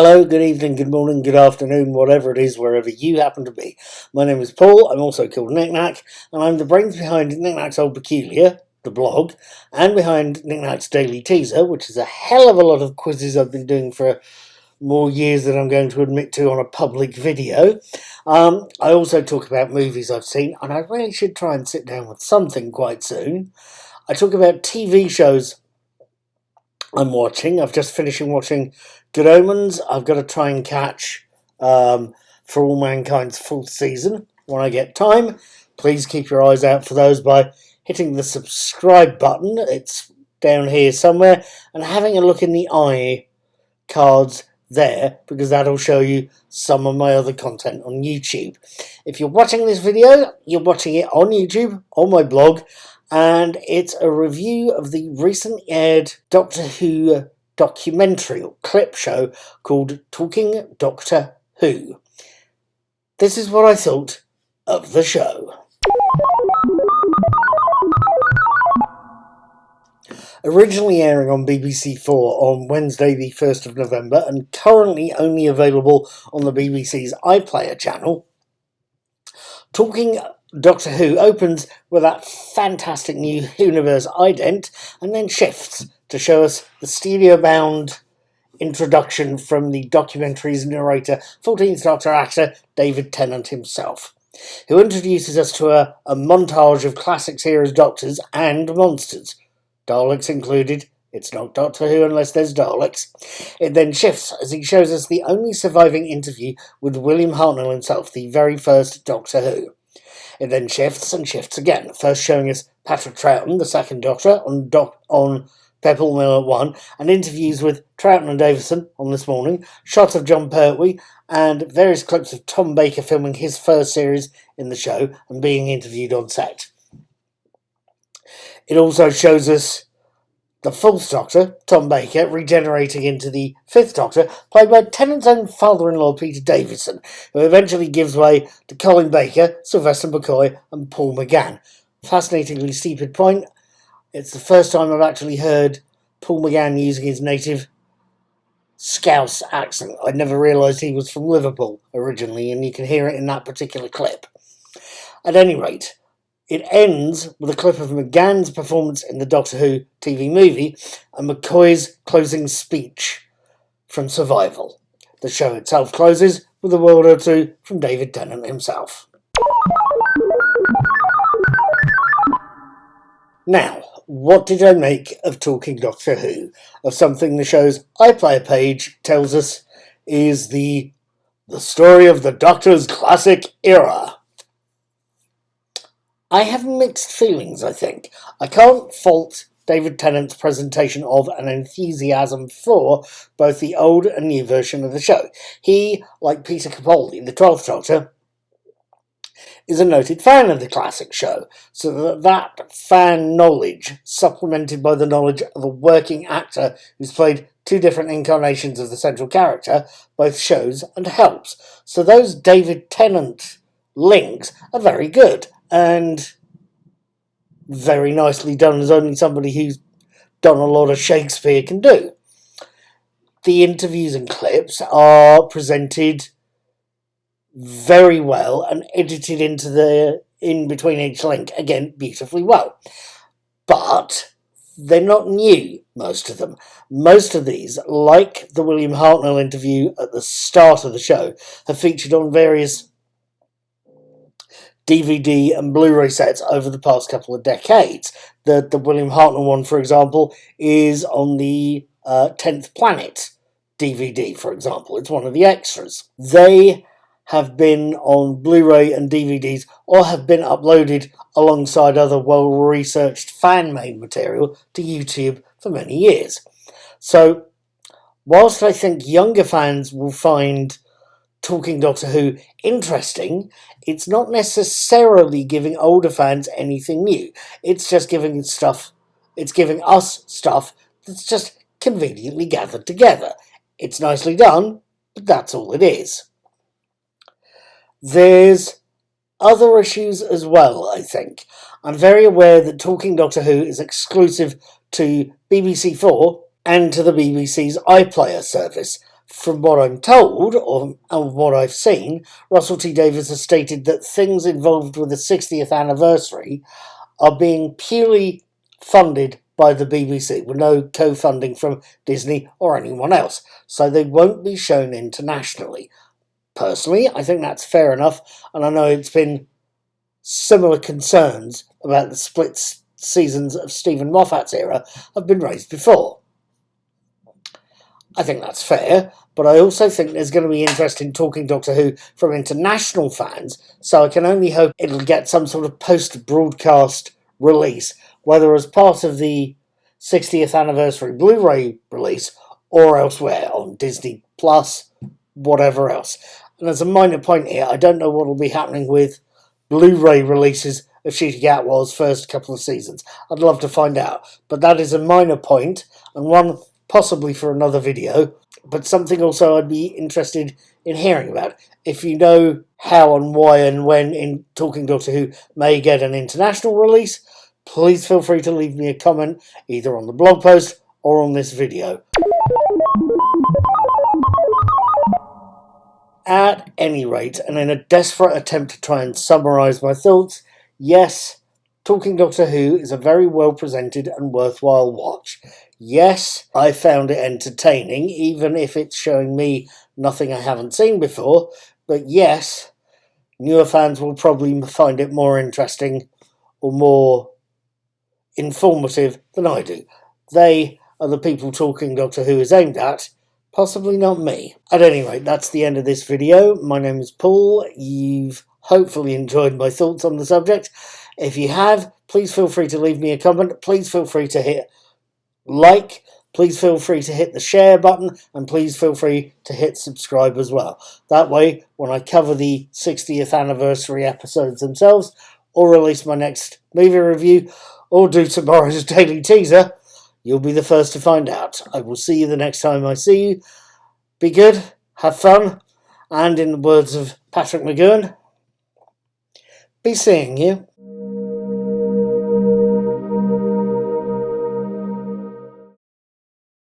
Hello, good evening, good morning, good afternoon, whatever it is, wherever you happen to be. My name is Paul, I'm also called Knickknack, and I'm the brains behind Knickknack's Old Peculiar, the blog, and behind Knickknack's Daily Teaser, which is a hell of a lot of quizzes I've been doing for more years than I'm going to admit to on a public video. I also talk about movies I've seen, and I really should try and sit down with something quite soon. I talk about TV shows I'm watching. I've just finished watching Good Omens. I've got to try and catch For All Mankind's fourth season when I get time. Please keep your eyes out for those by hitting the subscribe button. It's down here somewhere, and having a look in the cards there, because that'll show you some of my other content on YouTube. If you're watching this video, you're watching it on YouTube, on my blog, and it's a review of the recently aired Doctor Who documentary or clip show called Talking Doctor Who. This is what I thought of the show. Originally airing on BBC4 on Wednesday the 1st of November and currently only available on the BBC's iPlayer channel, Talking Doctor Who opens with that fantastic new universe ident and then shifts to show us the studio-bound introduction from the documentary's narrator, 14th Doctor actor David Tennant himself, who introduces us to a montage of classic series Doctors and monsters, Daleks included. It's not Doctor Who unless there's Daleks. It then shifts as he shows us the only surviving interview with William Hartnell himself, the very first Doctor Who. It then shifts and shifts again, first showing us Patrick Troughton, the second Doctor, on Pebble 1, and interviews with Troughton and Davison on This Morning, shots of Jon Pertwee, and various clips of Tom Baker filming his first series in the show and being interviewed on set. It also shows us the fourth Doctor, Tom Baker, regenerating into the fifth Doctor, played by Tennant's own father-in-law Peter Davison, who eventually gives way to Colin Baker, Sylvester McCoy, and Paul McGann. Fascinatingly stupid point, it's the first time I've actually heard Paul McGann using his native Scouse accent. I never realised he was from Liverpool originally, and you can hear it in that particular clip. At any rate, it ends with a clip of McGann's performance in the Doctor Who TV movie and McCoy's closing speech from Survival. The show itself closes with a word or two from David Tennant himself. Now, what did I make of Talking Doctor Who? Of something the show's iPlayer page tells us is the story of the Doctor's classic era. I have mixed feelings, I think. I can't fault David Tennant's presentation of an enthusiasm for both the old and new version of the show. He, like Peter Capaldi, the 12th Doctor, is a noted fan of the classic show, so that fan knowledge, supplemented by the knowledge of a working actor who's played two different incarnations of the central character, both shows and helps. So those David Tennant links are very good and very nicely done, as only somebody who's done a lot of Shakespeare can do. The interviews and clips are presented very well and edited into in between each link, again, beautifully well. But they're not new, most of them. Most of these, like the William Hartnell interview at the start of the show, have featured on various DVD and Blu-ray sets over the past couple of decades. The William Hartnell one, for example, is on the 10th Planet DVD, for example. It's one of the extras. They have been on Blu-ray and DVDs or have been uploaded alongside other well-researched fan-made material to YouTube for many years. So, whilst I think younger fans will find Talking Doctor Who interesting, it's not necessarily giving older fans anything new. It's just giving us stuff that's just conveniently gathered together. It's nicely done, but that's all it is. There's other issues as well, I think. I'm very aware that Talking Doctor Who is exclusive to BBC4 and to the BBC's iPlayer service. From what I'm told, or what I've seen, Russell T Davies has stated that things involved with the 60th anniversary are being purely funded by the BBC, with no co-funding from Disney or anyone else, so they won't be shown internationally. Personally, I think that's fair enough, and I know it's been similar concerns about the split seasons of Stephen Moffat's era have been raised before. I think that's fair, but I also think there's going to be interest in Talking Doctor Who from international fans, so I can only hope it'll get some sort of post-broadcast release, whether as part of the 60th anniversary Blu-ray release or elsewhere on Disney Plus, whatever else. And as a minor point here, I don't know what will be happening with Blu-ray releases of Ncuti Gatwa's first couple of seasons. I'd love to find out, but that is a minor point, and one possibly for another video, but something also I'd be interested in hearing about. If you know how and why and when in Talking Doctor Who may get an international release, please feel free to leave me a comment either on the blog post or on this video. At any rate, and in a desperate attempt to try and summarise my thoughts, yes, Talking Doctor Who is a very well presented and worthwhile watch. Yes, I found it entertaining, even if it's showing me nothing I haven't seen before, but yes, newer fans will probably find it more interesting or more informative than I do. They are the people Talking Doctor Who is aimed at, possibly not me. At any rate, that's the end of this video. My name is Paul. You've hopefully enjoyed my thoughts on the subject. If you have, please feel free to leave me a comment. Please feel free to hit like. Please feel free to hit the share button. And please feel free to hit subscribe as well. That way, when I cover the 60th anniversary episodes themselves, or release my next movie review, or do tomorrow's daily teaser, you'll be the first to find out. I will see you the next time I see you. Be good, have fun, and in the words of Patrick McGowan, be seeing you.